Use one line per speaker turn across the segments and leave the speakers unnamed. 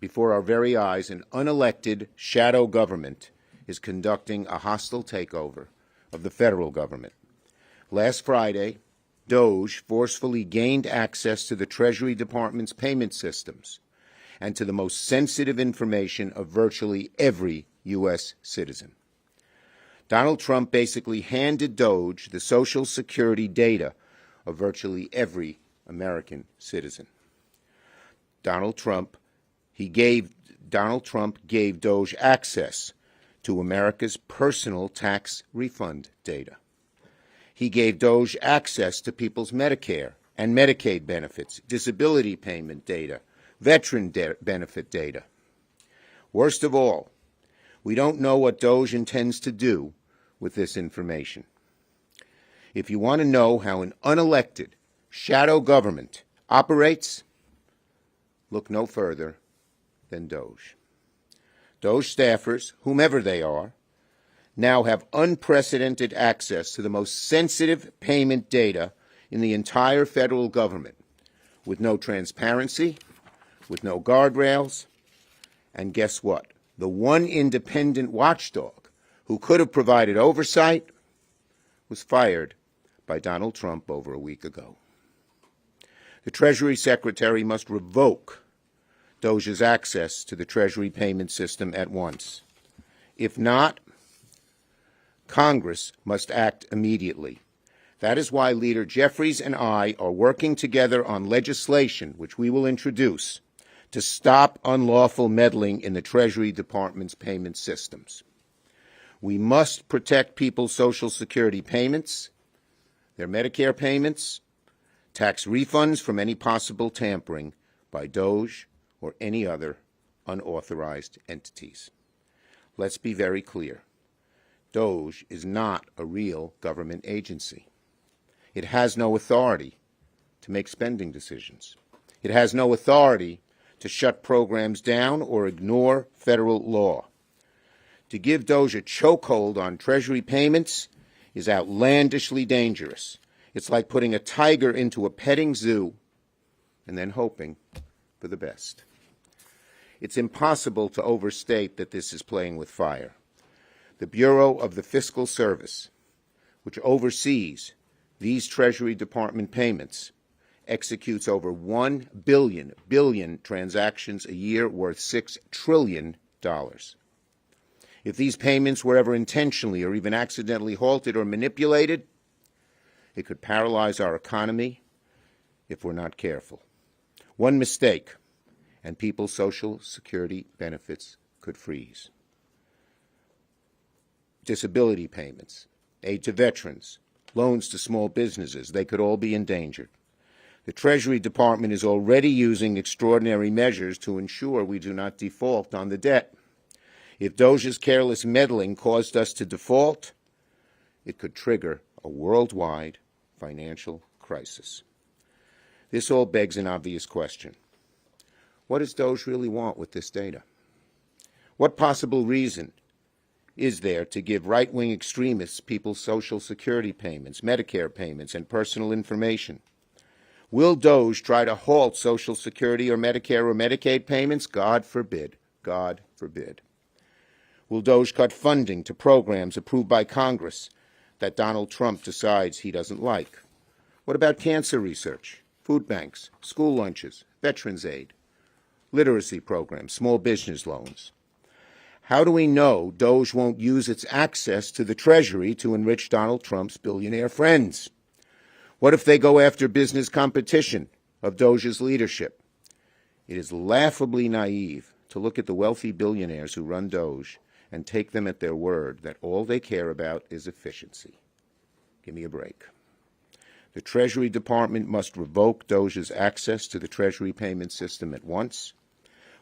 before our very eyes, an unelected shadow government is conducting a hostile takeover of the federal government. Last Friday, Doge forcefully gained access to the Treasury Department's payment systems and to the most sensitive information of virtually every U.S. citizen. Donald Trump basically handed Doge the Social Security data of virtually every American citizen. Donald Trump gave Doge access to America's personal tax refund data. He gave Doge access to people's Medicare and Medicaid benefits, disability payment data, veteran benefit data. Worst of all, we don't know what Doge intends to do with this information. If you want to know how an unelected shadow government operates, look no further than Doge. Doge staffers, whomever they are, now have unprecedented access to the most sensitive payment data in the entire federal government, with no transparency, with no guardrails, and guess what? The one independent watchdog who could have provided oversight was fired by Donald Trump over a week ago. The Treasury Secretary must revoke Doge's access to the Treasury payment system at once. If not, Congress must act immediately. That is why Leader Jeffries and I are working together on legislation, which we will introduce, to stop unlawful meddling in the Treasury Department's payment systems. We must protect people's Social Security payments, their Medicare payments, tax refunds from any possible tampering by Doge or any other unauthorized entities. Let's be very clear. Doge is not a real government agency. It has no authority to make spending decisions. It has no authority to shut programs down or ignore federal law. To give Doge a chokehold on Treasury payments is outlandishly dangerous. It's like putting a tiger into a petting zoo and then hoping for the best. It's impossible to overstate that this is playing with fire. The Bureau of the Fiscal Service, which oversees these Treasury Department payments, executes over 1 billion transactions a year worth $6 trillion. If these payments were ever intentionally or even accidentally halted or manipulated, it could paralyze our economy if we're not careful. One mistake, and people's Social Security benefits could freeze. Disability payments, aid to veterans, loans to small businesses, they could all be endangered. The Treasury Department is already using extraordinary measures to ensure we do not default on the debt. If Doge's careless meddling caused us to default, it could trigger a worldwide financial crisis. This all begs an obvious question. What does Doge really want with this data? What possible reason is there to give right-wing extremists people's Social Security payments, Medicare payments, and personal information? Will Doge try to halt Social Security or Medicare or Medicaid payments? God forbid. God forbid. Will Doge cut funding to programs approved by Congress that Donald Trump decides he doesn't like? What about cancer research, food banks, school lunches, veterans aid, literacy programs, small business loans? How do we know Doge won't use its access to the Treasury to enrich Donald Trump's billionaire friends? What if they go after business competition of Doge's leadership? It is laughably naive to look at the wealthy billionaires who run Doge and take them at their word that all they care about is efficiency. Give me a break. The Treasury Department must revoke Doge's access to the Treasury payment system at once.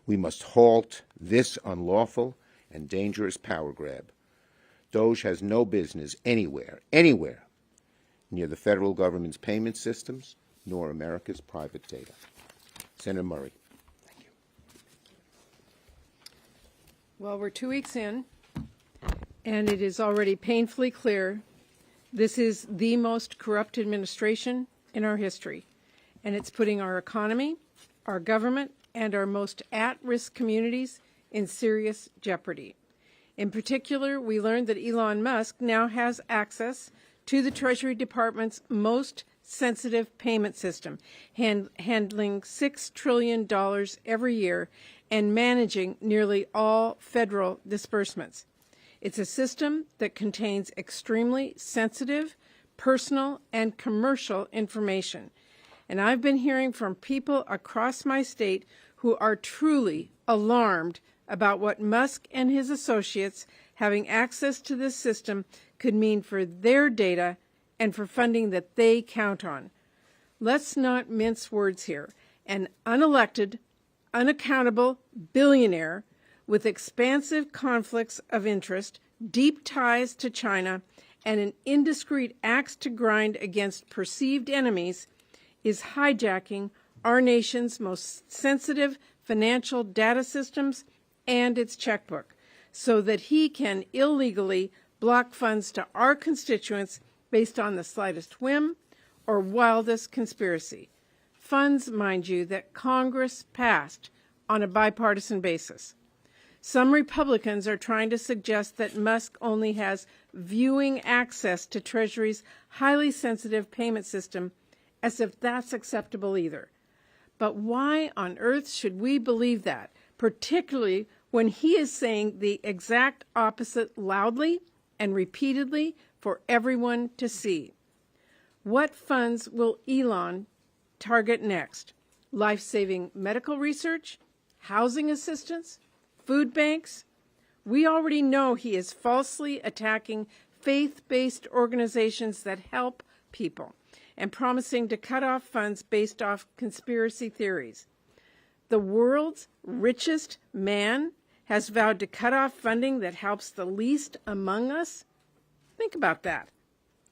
We must halt this unlawful and dangerous power grab. Doge has no business anywhere near the federal government's payment systems, nor America's private data. Senator Murray. Thank you.
Well, we're 2 weeks in, and it is already painfully clear this is the most corrupt administration in our history, and it's putting our economy, our government, and our most at-risk communities in serious jeopardy. In particular, we learned that Elon Musk now has access to the Treasury Department's most sensitive payment system, handling $6 trillion every year and managing nearly all federal disbursements. It's a system that contains extremely sensitive, personal, and commercial information. And I've been hearing from people across my state who are truly alarmed about what Musk and his associates having access to this system could mean for their data and for funding that they count on. Let's not mince words here. An unelected, unaccountable billionaire with expansive conflicts of interest, deep ties to China, and an indiscreet axe to grind against perceived enemies is hijacking our nation's most sensitive financial data systems and its checkbook so that he can illegally block funds to our constituents based on the slightest whim or wildest conspiracy. Funds, mind you, that Congress passed on a bipartisan basis. Some Republicans are trying to suggest that Musk only has viewing access to Treasury's highly sensitive payment system, as if that's acceptable either. But why on earth should we believe that, particularly when he is saying the exact opposite loudly and repeatedly for everyone to see? What funds will Elon target next? Life-saving medical research? Housing assistance? Food banks? We already know he is falsely attacking faith-based organizations that help people and promising to cut off funds based off conspiracy theories. The world's richest man has vowed to cut off funding that helps the least among us? Think about that.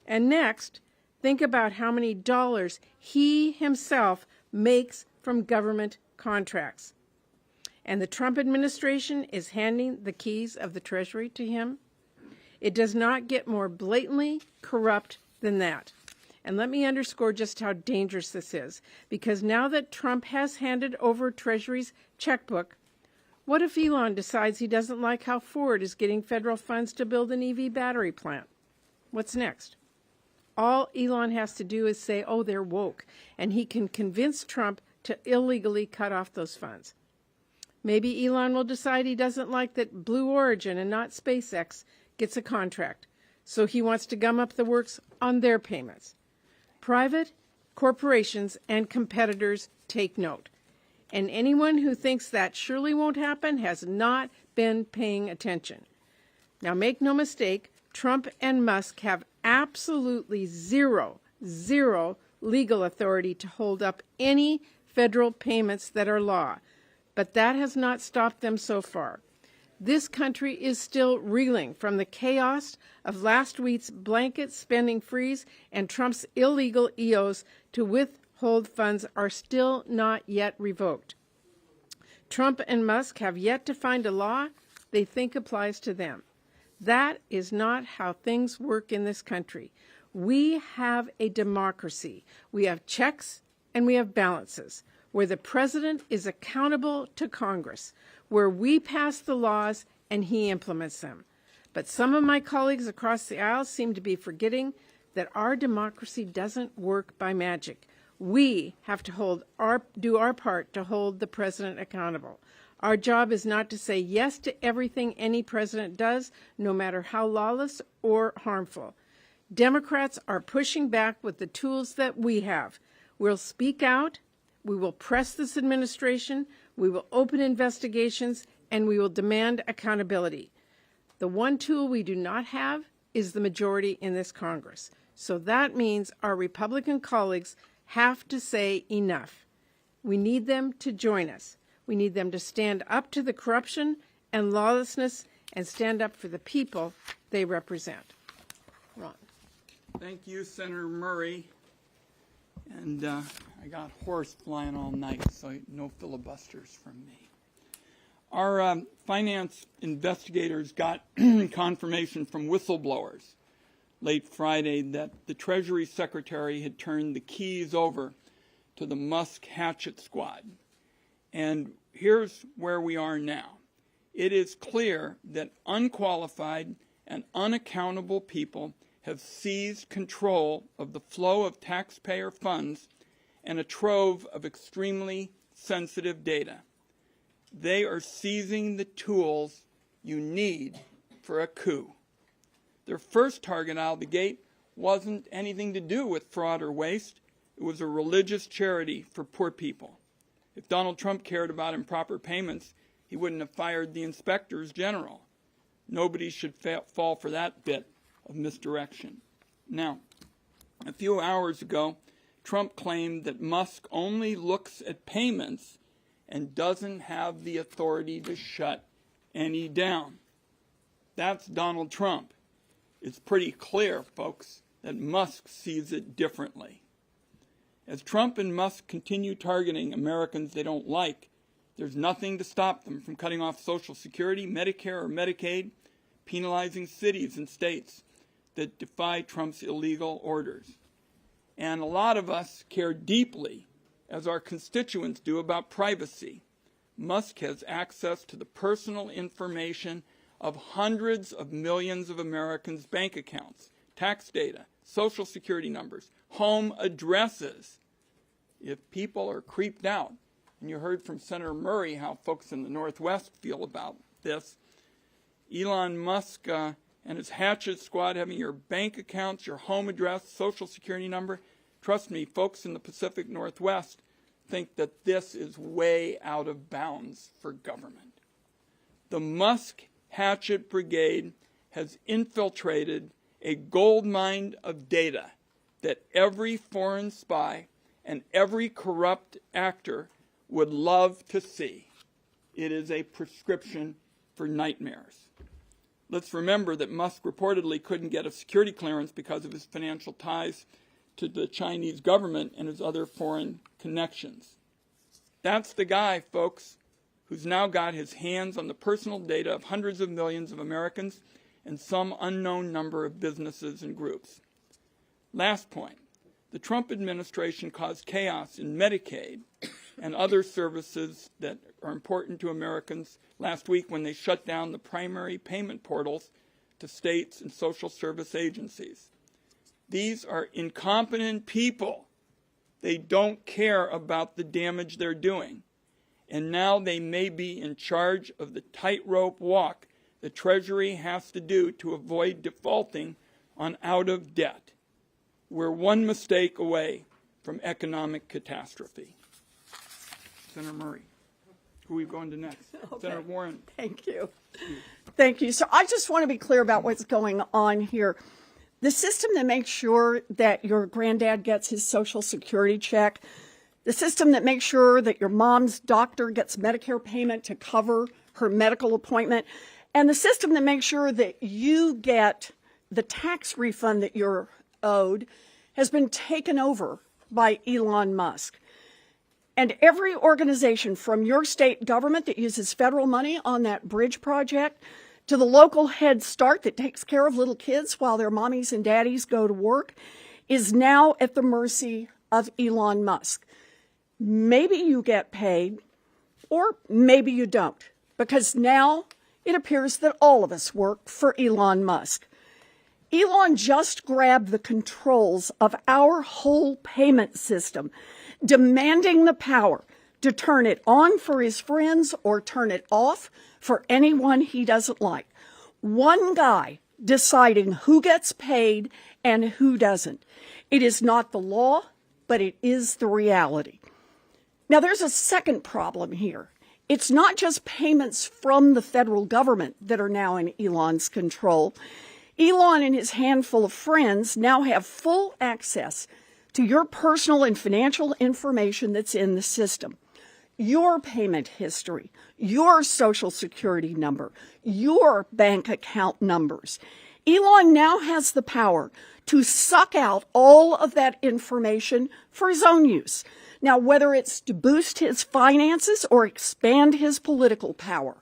And next, think about how many dollars he himself makes from government contracts. And the Trump administration is handing the keys of the Treasury to him. It does not get more blatantly corrupt than that. And let me underscore just how dangerous this is, because now that Trump has handed over Treasury's checkbook, what if Elon decides he doesn't like how Ford is getting federal funds to build an EV battery plant? What's next? All Elon has to do is say, oh, they're woke, and he can convince Trump to illegally cut off those funds. Maybe Elon will decide he doesn't like that Blue Origin and not SpaceX gets a contract, so he wants to gum up the works on their payments. Private corporations and competitors take note. And anyone who thinks that surely won't happen has not been paying attention. Now, make no mistake, Trump and Musk have absolutely zero legal authority to hold up any federal payments that are law. But that has not stopped them so far. This country is still reeling from the chaos of last week's blanket spending freeze, and Trump's illegal EOs to withhold funds are still not yet revoked. Trump and Musk have yet to find a law they think applies to them. That is not how things work in this country. We have a democracy. We have checks and we have balances, where the president is accountable to Congress, where we pass the laws and he implements them. But some of my colleagues across the aisle seem to be forgetting that our democracy doesn't work by magic. We have to do our part to hold the president accountable. Our job is not to say yes to everything any president does, no matter how lawless or harmful. Democrats are pushing back with the tools that we have. We'll speak out. We will press this administration, we will open investigations, and we will demand accountability. The one tool we do not have is the majority in this Congress. So that means our Republican colleagues have to say enough. We need them to join us. We need them to stand up to the corruption and lawlessness and stand up for the people they represent. Ron.
Thank you, Senator Murray. And I got horse flying all night, so no filibusters from me. Our finance investigators got confirmation from whistleblowers late Friday that the Treasury Secretary had turned the keys over to the Musk hatchet squad. And here's where we are now. It is clear that unqualified and unaccountable people have seized control of the flow of taxpayer funds and a trove of extremely sensitive data. They are seizing the tools you need for a coup. Their first target out of the gate wasn't anything to do with fraud or waste. It was a religious charity for poor people. If Donald Trump cared about improper payments, he wouldn't have fired the inspectors general. Nobody should fall for that bit of misdirection. Now, a few hours ago, Trump claimed that Musk only looks at payments and doesn't have the authority to shut any down. That's Donald Trump. It's pretty clear, folks, that Musk sees it differently. As Trump and Musk continue targeting Americans they don't like, there's nothing to stop them from cutting off Social Security, Medicare, or Medicaid, penalizing cities and states that defy Trump's illegal orders. And a lot of us care deeply, as our constituents do, about privacy. Musk has access to the personal information of hundreds of millions of Americans' bank accounts, tax data, Social Security numbers, home addresses. If people are creeped out, and you heard from Senator Murray how folks in the Northwest feel about this, Elon Musk and his Hatchet Squad having your bank accounts, your home address, Social Security number, trust me, folks in the Pacific Northwest think that this is way out of bounds for government. The Musk Hatchet Brigade has infiltrated a gold mine of data that every foreign spy and every corrupt actor would love to see. It is a prescription for nightmares. Let's remember that Musk reportedly couldn't get a security clearance because of his financial ties to the Chinese government and his other foreign connections. That's the guy, folks, who's now got his hands on the personal data of hundreds of millions of Americans and some unknown number of businesses and groups. Last point, the Trump administration caused chaos in Medicaid and other services that are important to Americans last week when they shut down the primary payment portals to states and social service agencies. These are incompetent people. They don't care about the damage they're doing. And now they may be in charge of the tightrope walk the Treasury has to do to avoid defaulting on out of debt. We're one mistake away from economic catastrophe. Senator Murray, who are we going to next? Okay. Senator Warren.
Thank you. Thank you. So I just want to be clear about what's going on here. The system that makes sure that your granddad gets his Social Security check, the system that makes sure that your mom's doctor gets Medicare payment to cover her medical appointment, and the system that makes sure that you get the tax refund that you're owed has been taken over by Elon Musk. And every organization from your state government that uses federal money on that bridge project to the local Head Start that takes care of little kids while their mommies and daddies go to work is now at the mercy of Elon Musk. Maybe you get paid, or maybe you don't, because now it appears that all of us work for Elon Musk. Elon just grabbed the controls of our whole payment system, demanding the power to turn it on for his friends or turn it off for anyone he doesn't like. One guy deciding who gets paid and who doesn't. It is not the law, but it is the reality. Now, there's a second problem here. It's not just payments from the federal government that are now in Elon's control. Elon and his handful of friends now have full access to your personal and financial information that's in the system. Your payment history, your Social Security number, your bank account numbers. Elon now has the power to suck out all of that information for his own use. Now, whether it's to boost his finances or expand his political power,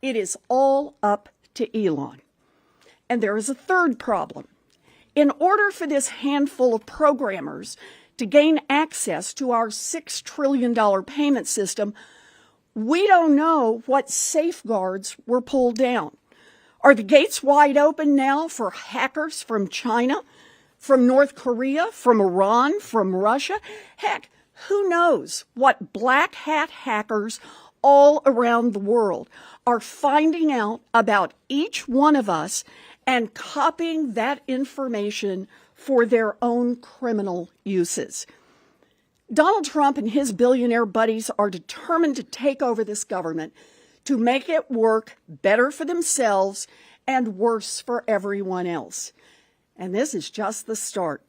it is all up to Elon. And there is a third problem. In order for this handful of programmers to gain access to our $6 trillion payment system, We don't know what safeguards were pulled down. Are the gates wide open now for hackers from China, from North Korea, from Iran, from Russia? Heck, who knows what black hat hackers all around the world are finding out about each one of us and copying that information for their own criminal uses. Donald Trump and his billionaire buddies are determined to take over this government to make it work better for themselves and worse for everyone else. And this is just the start.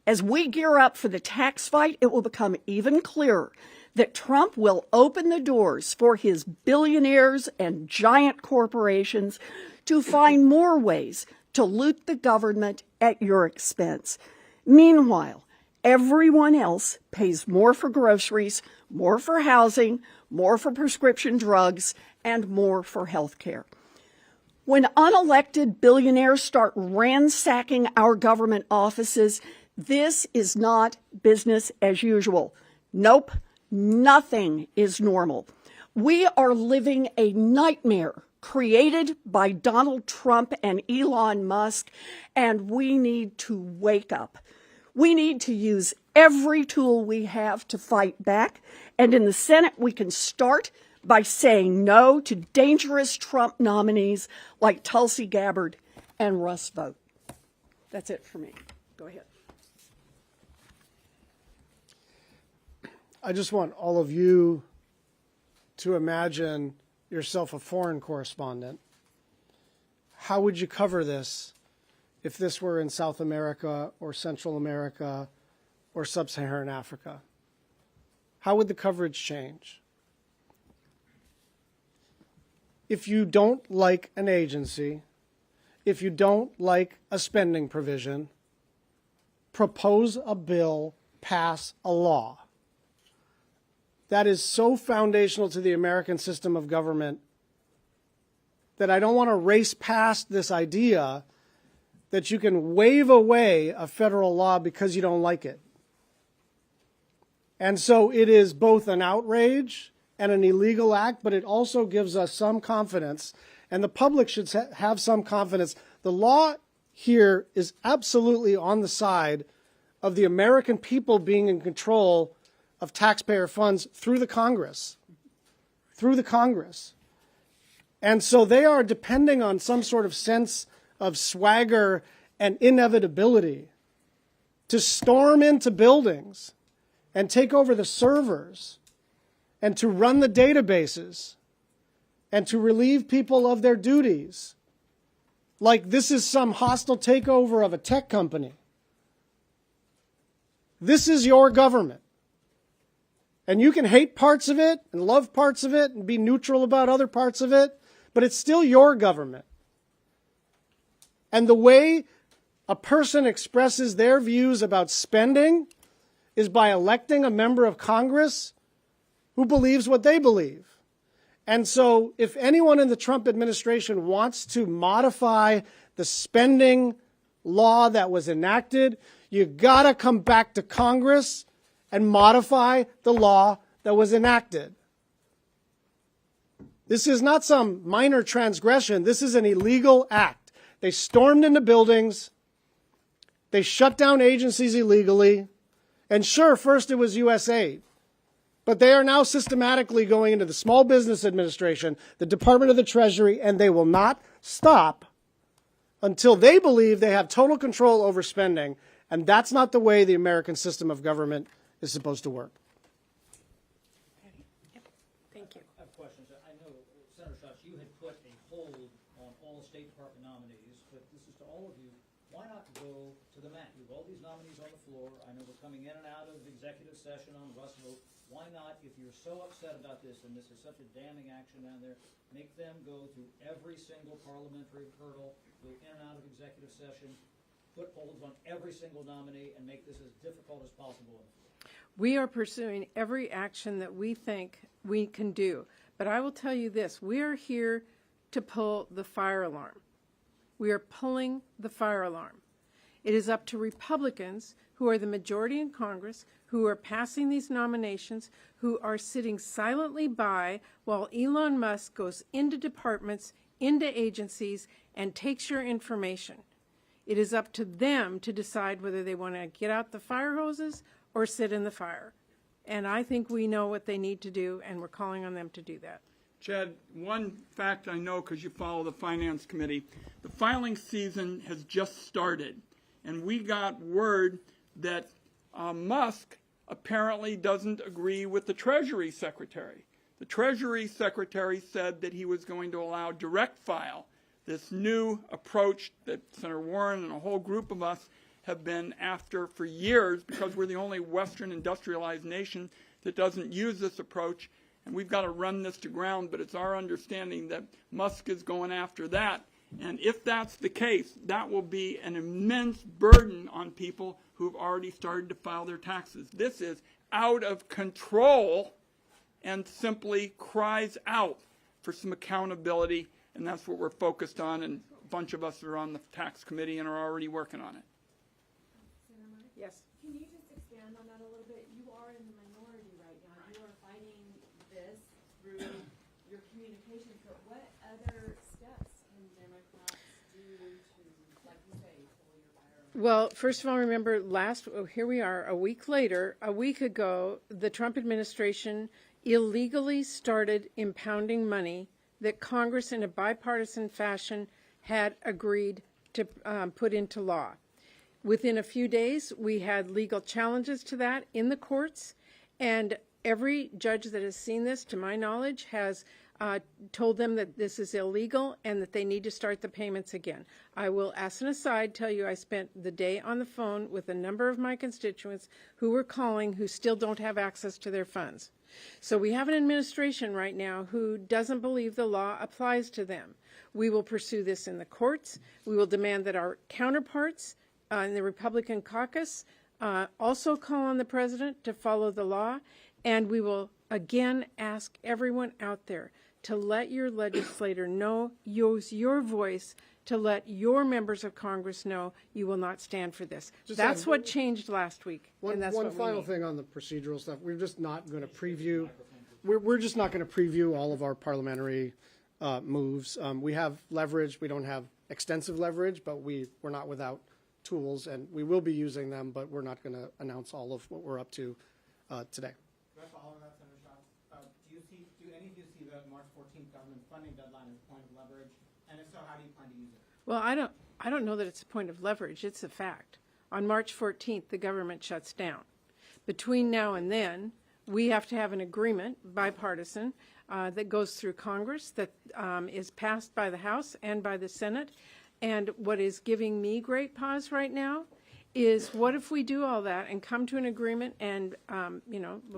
As we gear up for the tax fight, it will become even clearer that Trump will open the doors for his billionaires and giant corporations to find more ways to loot the government at your expense. Meanwhile, everyone else pays more for groceries, more for housing, more for prescription drugs, and more for health care. When unelected billionaires start ransacking our government offices, this is not business as usual. Nope, nothing is normal. We are living a nightmare created by Donald Trump and Elon Musk, and we need to wake up. We need to use every tool we have to fight back. And in the Senate, we can start by saying no to dangerous Trump nominees like Tulsi Gabbard and Russ Vought. That's it for me. Go ahead.
I just want all of you to imagine yourself a foreign correspondent. How would you cover this if this were in South America or Central America or Sub-Saharan Africa? How would the coverage change? If you don't like an agency, if you don't like a spending provision, propose a bill, pass a law. That is so foundational to the American system of government that I don't want to race past this idea that you can wave away a federal law because you don't like it. And so it is both an outrage and an illegal act, but it also gives us some confidence, and the public should have some confidence. The law here is absolutely on the side of the American people being in control of taxpayer funds through the Congress. Through the Congress. And so they are depending on some sort of sense of swagger and inevitability to storm into buildings and take over the servers and to run the databases and to relieve people of their duties. Like this is some hostile takeover of a tech company. This is your government. And you can hate parts of it and love parts of it and be neutral about other parts of it, but it's still your government. And the way a person expresses their views about spending is by electing a member of Congress who believes what they believe. And so if anyone in the Trump administration wants to modify the spending law that was enacted, you gotta come back to Congress and modify the law that was enacted. This is not some minor transgression. This is an illegal act. They stormed into buildings. They shut down agencies illegally. And sure, first it was USAID. But they are now systematically going into the Small Business Administration, the Department of the Treasury, and they will not stop until they believe they have total control over spending. And that's not the way the American system of government is supposed to work.
Thank you.
I have questions. I know, Senator Schatz, you had put a hold on all State Department nominees, but this is to all of you. Why not go to the mat? You have all these nominees on the floor. I know we're coming in and out of executive session on Russ Vought. Why not, if you're so upset about this, and this is such a damning action down there, make them go through every single parliamentary hurdle, go in and out of executive session, put holds on every single nominee, and make this as difficult as possible.
We are pursuing every action that we think we can do. But I will tell you this, we are here to pull the fire alarm. We are pulling the fire alarm. It is up to Republicans who are the majority in Congress, who are passing these nominations, who are sitting silently by while Elon Musk goes into departments, into agencies, and takes your information. It is up to them to decide whether they want to get out the fire hoses or sit in the fire. And I think we know what they need to do, and we're calling on them to do that.
Chad, one fact I know because you follow the Finance Committee, the filing season has just started, and we got word that Musk apparently doesn't agree with the Treasury Secretary. The Treasury Secretary said that he was going to allow direct file, this new approach that Senator Warren and a whole group of us have been after for years because we're the only Western industrialized nation that doesn't use this approach. And we've got to run this to ground, but it's our understanding that Musk is going after that. And if that's the case, that will be an immense burden on people who've already started to file their taxes. This is out of control and simply cries out for some accountability, and that's what we're focused on, and a bunch of us are on the tax committee and are already working on it.
Yes.
Can you just expand on that a little bit? You are in the minority right now. You are fighting this through your communications, but what other steps can Democrats do to, like you say, pull your fire?
Well, first of all, remember here we are, a week later, a week ago, the Trump administration illegally started impounding money that Congress in a bipartisan fashion had agreed to put into law. Within a few days, we had legal challenges to that in the courts, and every judge that has seen this, to my knowledge, has told them that this is illegal and that they need to start the payments again. I will, as an aside, tell you I spent the day on the phone with a number of my constituents who were calling who still don't have access to their funds. So we have an administration right now who doesn't believe the law applies to them. We will pursue this in the courts. We will demand that our counterparts in the Republican caucus also call on the president to follow the law, and we will again ask everyone out there to let your legislator know, use your voice to let your members of Congress know you will not stand for this. That's what changed last week.
One
what
final thing on the procedural stuff. We're just not going to preview. We're just not going to preview all of our parliamentary moves. We have leverage. We don't have extensive leverage, but we're not without tools, and we will be using them, but we're not going to announce all of what we're up to today.
Do I follow that, Senator Schatz? Do any of you see the March 14th government funding deadline as a point of leverage? And if so, how do you plan to use it?
Well, I don't know that it's a point of leverage. It's a fact. On March 14th, the government shuts down. Between now and then, we have to have an agreement, bipartisan, that goes through Congress, that is passed by the House and by the Senate. And what is giving me great pause right now is what if we do all that and come to an agreement and,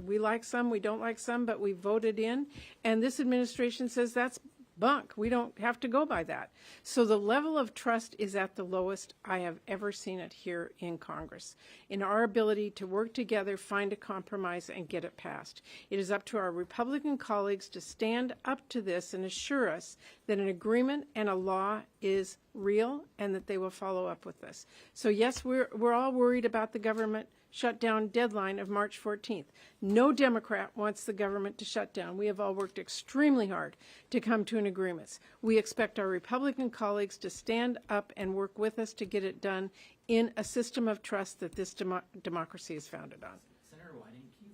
we like some, we don't like some, but we voted in, and this administration says that's bunk. We don't have to go by that. So the level of trust is at the lowest I have ever seen it here in Congress, in our ability to work together, find a compromise, and get it passed. It is up to our Republican colleagues to stand up to this and assure us that an agreement and a law is real and that they will follow up with this. So yes, we're all worried about the government shutdown deadline of March 14th. No Democrat wants the government to shut down. We have all worked extremely hard to come to an agreement. We expect our Republican colleagues to stand up and work with us to get it done in a system of trust that this democracy is founded on.
Senator Whiting, can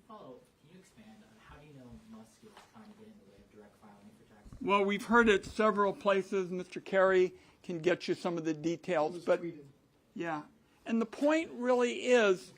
you expand on how do you know Musk is trying to get in the way of direct filing for taxes?
Well, we've heard it several places. Mr. Kerry can get you some of the details, but yeah. And the point really is,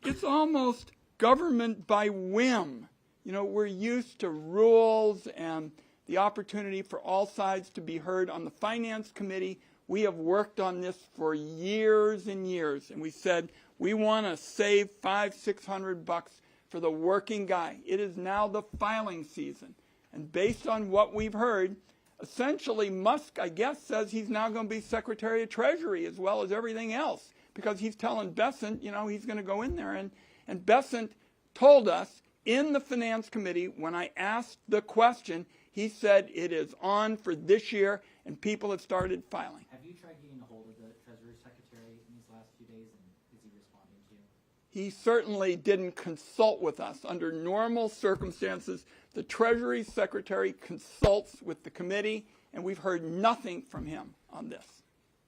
it's almost government by whim. We're used to rules and the opportunity for all sides to be heard. On the Finance Committee, we have worked on this for years and years, and we said we want to save $500-600 for the working guy. It is now the filing season, and based on what we've heard, essentially Musk, I guess, says he's now going to be Secretary of Treasury as well as everything else, because he's telling Bessent, he's going to go in there. And Bessent told us in the Finance Committee, when I asked the question, he said it is on for this year, and people have started filing.
Have you tried getting a hold of the Treasury Secretary in these last few days, and is he responding to you?
he certainly didn't consult with us. Under normal circumstances, the Treasury Secretary consults with the committee, and we've heard nothing from him on this.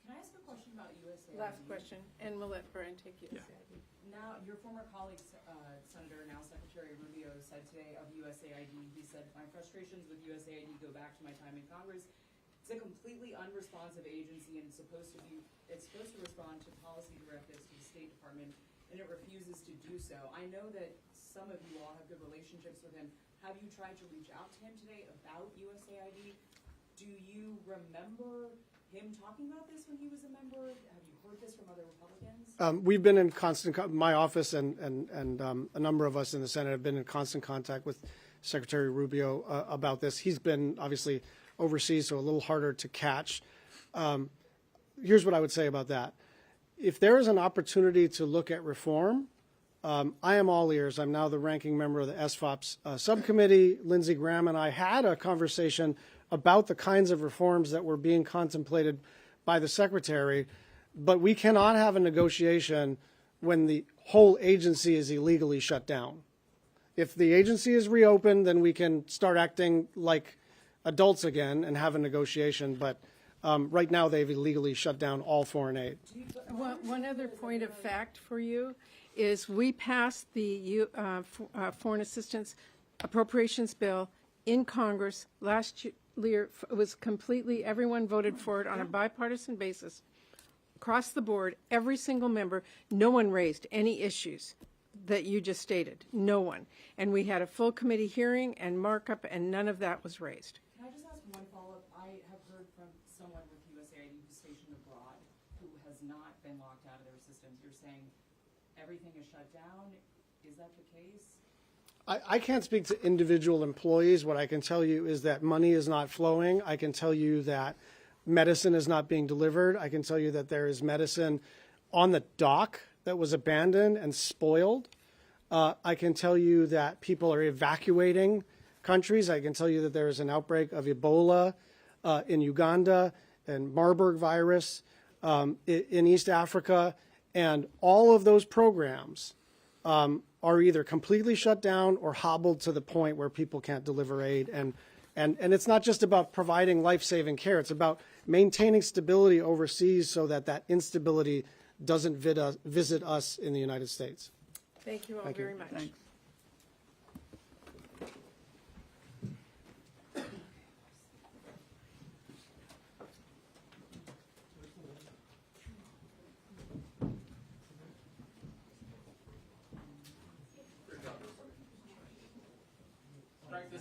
Can I ask a question about USAID?
Last question, and we'll let Brian take you.
Yeah.
Now, your former colleague, Senator, now Secretary Rubio, said today of USAID, he said, my frustrations with USAID go back to my time in Congress. It's a completely unresponsive agency, and it's supposed to respond to policy directives to the State Department, and it refuses to do so. I know that some of you all have good relationships with him. Have you tried to reach out to him today about USAID? Do you remember him talking about this when he was a member? Have you heard this from other Republicans?
We've been in constant, my office and a number of us in the Senate have been in constant contact with Secretary Rubio about this. He's been obviously overseas, so a little harder to catch. Here's what I would say about that. If there is an opportunity to look at reform, I am all ears. I'm now the ranking member of the SFOPS subcommittee. Lindsey Graham and I had a conversation about the kinds of reforms that were being contemplated by the Secretary, but we cannot have a negotiation when the whole agency is illegally shut down. If the agency is reopened, then we can start acting like adults again and have a negotiation, but right now they've illegally shut down all foreign aid.
One other point of fact for you is we passed the Foreign Assistance Appropriations Bill in Congress last year. It was completely, everyone voted for it on a bipartisan basis. Across the board, every single member, no one raised any issues that you just stated. No one. And we had a full committee hearing and markup, and none of that was raised.
Can I just ask one follow-up? I have heard from someone with USAID who's stationed abroad who has not been locked out of their systems. You're saying everything is shut down. Is that the case?
I can't speak to individual employees. What I can tell you is that money is not flowing. I can tell you that medicine is not being delivered. I can tell you that there is medicine on the dock that was abandoned and spoiled. I can tell you that people are evacuating countries. I can tell you that there is an outbreak of Ebola in Uganda and Marburg virus in East Africa. And all of those programs are either completely shut down or hobbled to the point where people can't deliver aid. And it's not just about providing life-saving care. It's about maintaining stability overseas so that that instability doesn't visit us in the United States.
Thank you all very much.
Thanks.
Strike the